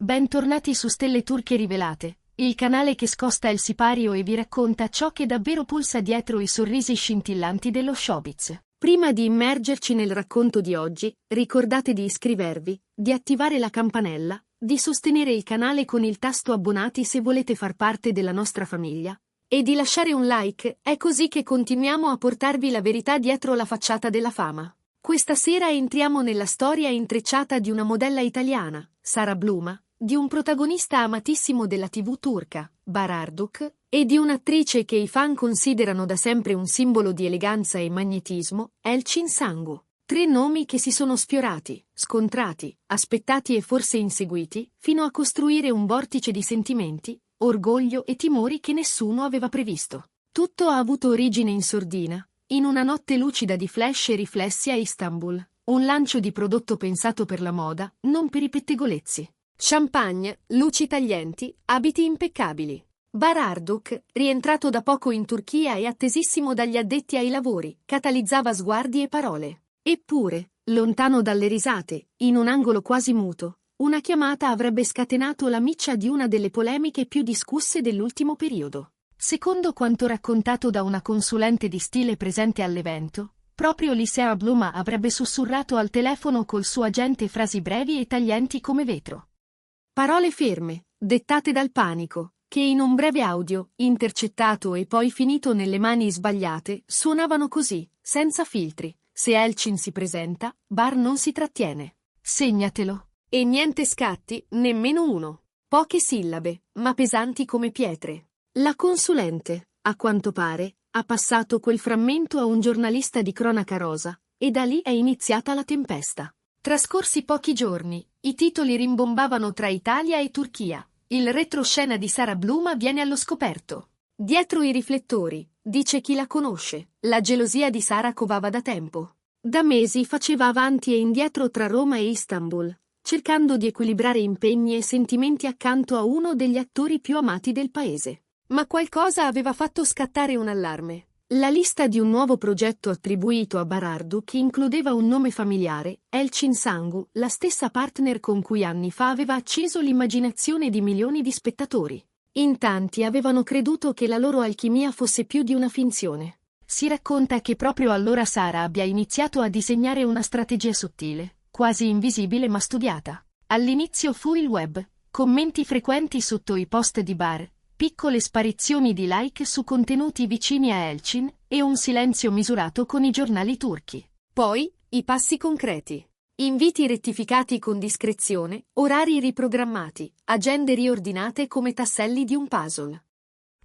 Bentornati su Stelle Turche Rivelate, il canale che scosta il sipario e vi racconta ciò che davvero pulsa dietro i sorrisi scintillanti dello showbiz. Prima di immergerci nel racconto di oggi, ricordate di iscrivervi, di attivare la campanella, di sostenere il canale con il tasto abbonati se volete far parte della nostra famiglia, e di lasciare un like. È così che continuiamo a portarvi la verità dietro la facciata della fama. Questa sera entriamo nella storia intrecciata di una modella italiana, Sara Bluma, di un protagonista amatissimo della TV turca, Bararduk, e di un'attrice che i fan considerano da sempre un simbolo di eleganza e magnetismo, Elçin Sangu. Tre nomi che si sono sfiorati, scontrati, aspettati e forse inseguiti, fino a costruire un vortice di sentimenti, orgoglio e timori che nessuno aveva previsto. Tutto ha avuto origine in sordina, in una notte lucida di flash e riflessi a Istanbul, un lancio di prodotto pensato per la moda, non per i pettegolezzi. Champagne, luci taglienti, abiti impeccabili. Bararduk, rientrato da poco in Turchia e attesissimo dagli addetti ai lavori, catalizzava sguardi e parole. Eppure, lontano dalle risate, in un angolo quasi muto, una chiamata avrebbe scatenato la miccia di una delle polemiche più discusse dell'ultimo periodo. Secondo quanto raccontato da una consulente di stile presente all'evento, proprio Sara Bluma avrebbe sussurrato al telefono col suo agente frasi brevi e taglienti come vetro. Parole ferme, dettate dal panico, che in un breve audio, intercettato e poi finito nelle mani sbagliate, suonavano così, senza filtri: se Elçin si presenta, Bar non si trattiene. Segnatelo. E niente scatti, nemmeno uno. Poche sillabe, ma pesanti come pietre. La consulente, a quanto pare, ha passato quel frammento a un giornalista di cronaca rosa, e da lì è iniziata la tempesta. Trascorsi pochi giorni, i titoli rimbombavano tra Italia e Turchia. Il retroscena di Sara Bluma viene allo scoperto. Dietro i riflettori, dice chi la conosce, la gelosia di Sara covava da tempo. Da mesi faceva avanti e indietro tra Roma e Istanbul, cercando di equilibrare impegni e sentimenti accanto a uno degli attori più amati del paese. Ma qualcosa aveva fatto scattare un allarme. La lista di un nuovo progetto attribuito a Bararduk includeva un nome familiare, Elçin Sangu, la stessa partner con cui anni fa aveva acceso l'immaginazione di milioni di spettatori. In tanti avevano creduto che la loro alchimia fosse più di una finzione. Si racconta che proprio allora Sara abbia iniziato a disegnare una strategia sottile, quasi invisibile ma studiata. All'inizio fu il web, commenti frequenti sotto i post di Bar, piccole sparizioni di like su contenuti vicini a Elçin e un silenzio misurato con i giornali turchi. Poi, i passi concreti. Inviti rettificati con discrezione, orari riprogrammati, agende riordinate come tasselli di un puzzle.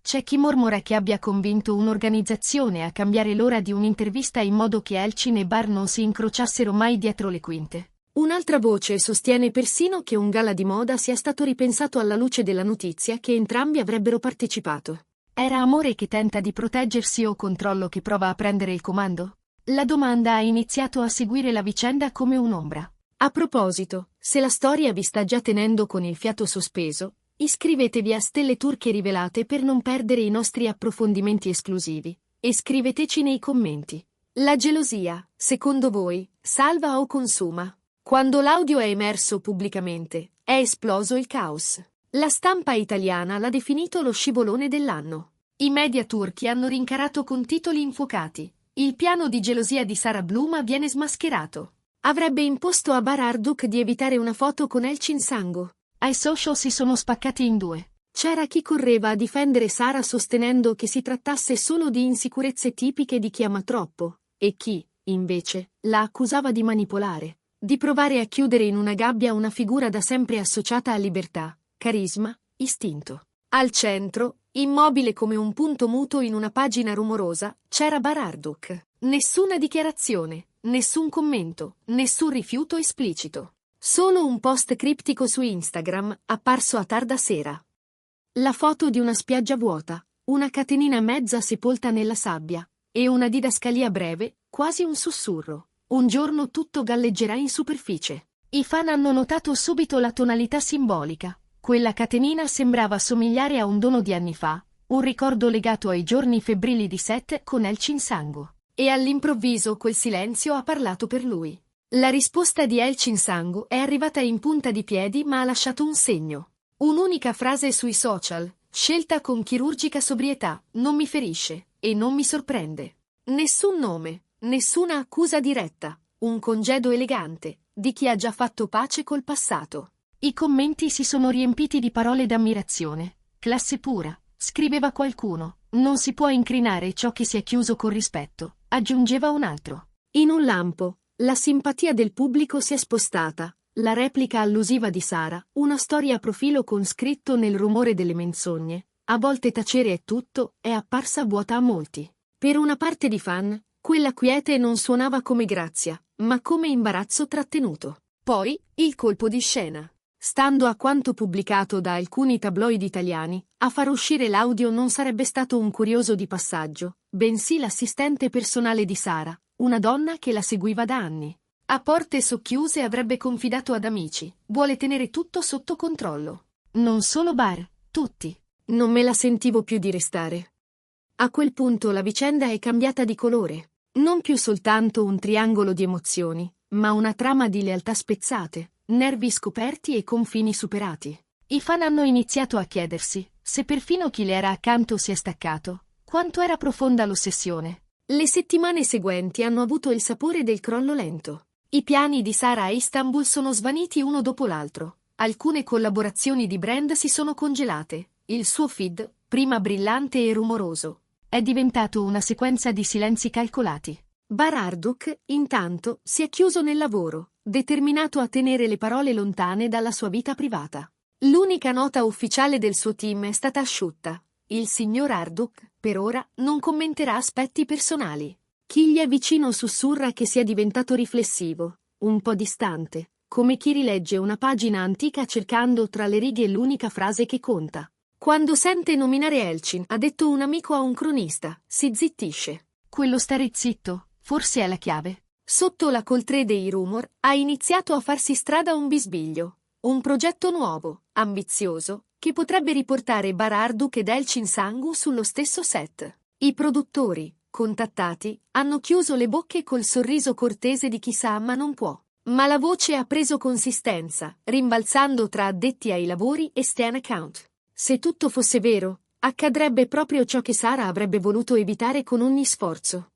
C'è chi mormora che abbia convinto un'organizzazione a cambiare l'ora di un'intervista in modo che Elçin e Bar non si incrociassero mai dietro le quinte. Un'altra voce sostiene persino che un gala di moda sia stato ripensato alla luce della notizia che entrambi avrebbero partecipato. Era amore che tenta di proteggersi o controllo che prova a prendere il comando? La domanda ha iniziato a seguire la vicenda come un'ombra. A proposito, se la storia vi sta già tenendo con il fiato sospeso, iscrivetevi a Stelle Turche Rivelate per non perdere i nostri approfondimenti esclusivi, e scriveteci nei commenti. La gelosia, secondo voi, salva o consuma? Quando l'audio è emerso pubblicamente, è esploso il caos. La stampa italiana l'ha definito lo scivolone dell'anno. I media turchi hanno rincarato con titoli infuocati. Il piano di gelosia di Sara Bluma viene smascherato. Avrebbe imposto a Bararduk di evitare una foto con Elçin Sangu. Ai social si sono spaccati in due. C'era chi correva a difendere Sara sostenendo che si trattasse solo di insicurezze tipiche di chi ama troppo, e chi, invece, la accusava di manipolare. Di provare a chiudere in una gabbia una figura da sempre associata a libertà, carisma, istinto. Al centro, immobile come un punto muto in una pagina rumorosa, c'era Bararduk. Nessuna dichiarazione, nessun commento, nessun rifiuto esplicito. Solo un post criptico su Instagram, apparso a tarda sera. La foto di una spiaggia vuota, una catenina mezza sepolta nella sabbia, e una didascalia breve, quasi un sussurro. Un giorno tutto galleggerà in superficie. I fan hanno notato subito la tonalità simbolica. Quella catenina sembrava somigliare a un dono di anni fa, un ricordo legato ai giorni febbrili di set con Elçin Sangu. E all'improvviso quel silenzio ha parlato per lui. La risposta di Elchin Sangu è arrivata in punta di piedi ma ha lasciato un segno. Un'unica frase sui social, scelta con chirurgica sobrietà, non mi ferisce e non mi sorprende. Nessun nome, nessuna accusa diretta, un congedo elegante di chi ha già fatto pace col passato. I commenti si sono riempiti di parole d'ammirazione. Classe pura, scriveva qualcuno, non si può incrinare ciò che si è chiuso con rispetto, aggiungeva un altro. In un lampo, la simpatia del pubblico si è spostata. La replica allusiva di Sara, una storia a profilo con scritto nel rumore delle menzogne, a volte tacere è tutto, è apparsa vuota a molti. Per una parte di fan, quella quiete non suonava come grazia, ma come imbarazzo trattenuto. Poi, il colpo di scena. Stando a quanto pubblicato da alcuni tabloid italiani, a far uscire l'audio non sarebbe stato un curioso di passaggio, bensì l'assistente personale di Sara, una donna che la seguiva da anni. A porte socchiuse avrebbe confidato ad amici, vuole tenere tutto sotto controllo. Non solo Bar, tutti. Non me la sentivo più di restare. A quel punto la vicenda è cambiata di colore. Non più soltanto un triangolo di emozioni, ma una trama di lealtà spezzate, nervi scoperti e confini superati. I fan hanno iniziato a chiedersi, se perfino chi le era accanto si è staccato, quanto era profonda l'ossessione. Le settimane seguenti hanno avuto il sapore del crollo lento. I piani di Sara a Istanbul sono svaniti uno dopo l'altro. Alcune collaborazioni di brand si sono congelate. Il suo feed, prima brillante e rumoroso, è diventato una sequenza di silenzi calcolati. Bar Arduk, intanto, si è chiuso nel lavoro, determinato a tenere le parole lontane dalla sua vita privata. L'unica nota ufficiale del suo team è stata asciutta. Il signor Arduk, per ora, non commenterà aspetti personali. Chi gli è vicino sussurra che sia diventato riflessivo, un po' distante, come chi rilegge una pagina antica cercando tra le righe l'unica frase che conta. Quando sente nominare Elchin, ha detto un amico a un cronista, si zittisce. Quello stare zitto, forse è la chiave. Sotto la coltre dei rumor, ha iniziato a farsi strada un bisbiglio. Un progetto nuovo, ambizioso, che potrebbe riportare Bar Arduk ed Elchin Sangu sullo stesso set. I produttori, contattati, hanno chiuso le bocche col sorriso cortese di chi sa ma non può. Ma la voce ha preso consistenza, rimbalzando tra addetti ai lavori e Stan account. Se tutto fosse vero, accadrebbe proprio ciò che Sara avrebbe voluto evitare con ogni sforzo.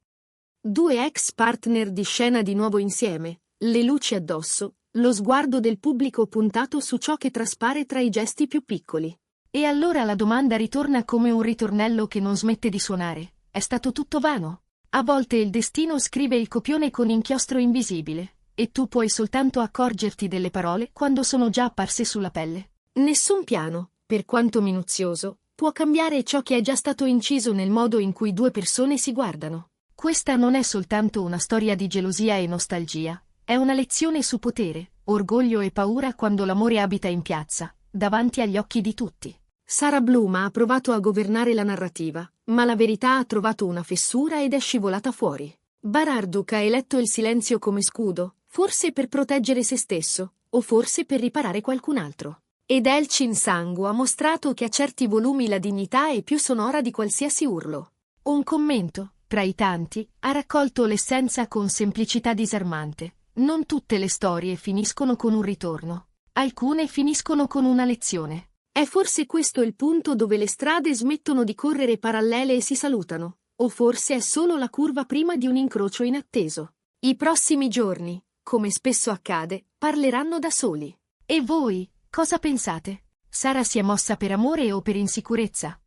Due ex partner di scena di nuovo insieme, le luci addosso, lo sguardo del pubblico puntato su ciò che traspare tra i gesti più piccoli. E allora la domanda ritorna come un ritornello che non smette di suonare. È stato tutto vano? A volte il destino scrive il copione con inchiostro invisibile, e tu puoi soltanto accorgerti delle parole quando sono già apparse sulla pelle. Nessun piano, per quanto minuzioso, può cambiare ciò che è già stato inciso nel modo in cui due persone si guardano. Questa non è soltanto una storia di gelosia e nostalgia, è una lezione su potere, orgoglio e paura quando l'amore abita in piazza, davanti agli occhi di tutti. Sara Bloom ha provato a governare la narrativa, ma la verità ha trovato una fessura ed è scivolata fuori. Bar Arduk ha eletto il silenzio come scudo, forse per proteggere se stesso, o forse per riparare qualcun altro. Ed Elchin Sangu ha mostrato che a certi volumi la dignità è più sonora di qualsiasi urlo. Un commento, tra i tanti, ha raccolto l'essenza con semplicità disarmante. Non tutte le storie finiscono con un ritorno. Alcune finiscono con una lezione. È forse questo il punto dove le strade smettono di correre parallele e si salutano, o forse è solo la curva prima di un incrocio inatteso. I prossimi giorni, come spesso accade, parleranno da soli. E voi, cosa pensate? Sara si è mossa per amore o per insicurezza?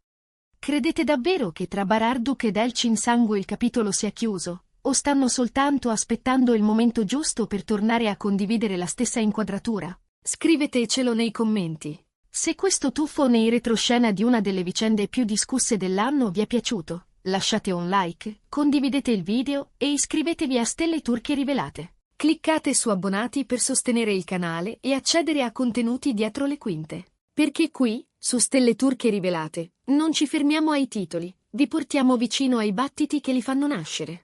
Credete davvero che tra Bar Arduk ed Elchin Sangu il capitolo sia chiuso, o stanno soltanto aspettando il momento giusto per tornare a condividere la stessa inquadratura? Scrivetecelo nei commenti. Se questo tuffo nei retroscena di una delle vicende più discusse dell'anno vi è piaciuto, lasciate un like, condividete il video e iscrivetevi a Stelle Turche Rivelate. Cliccate su abbonati per sostenere il canale e accedere a contenuti dietro le quinte. Perché qui, su Stelle Turche Rivelate, non ci fermiamo ai titoli, vi portiamo vicino ai battiti che li fanno nascere.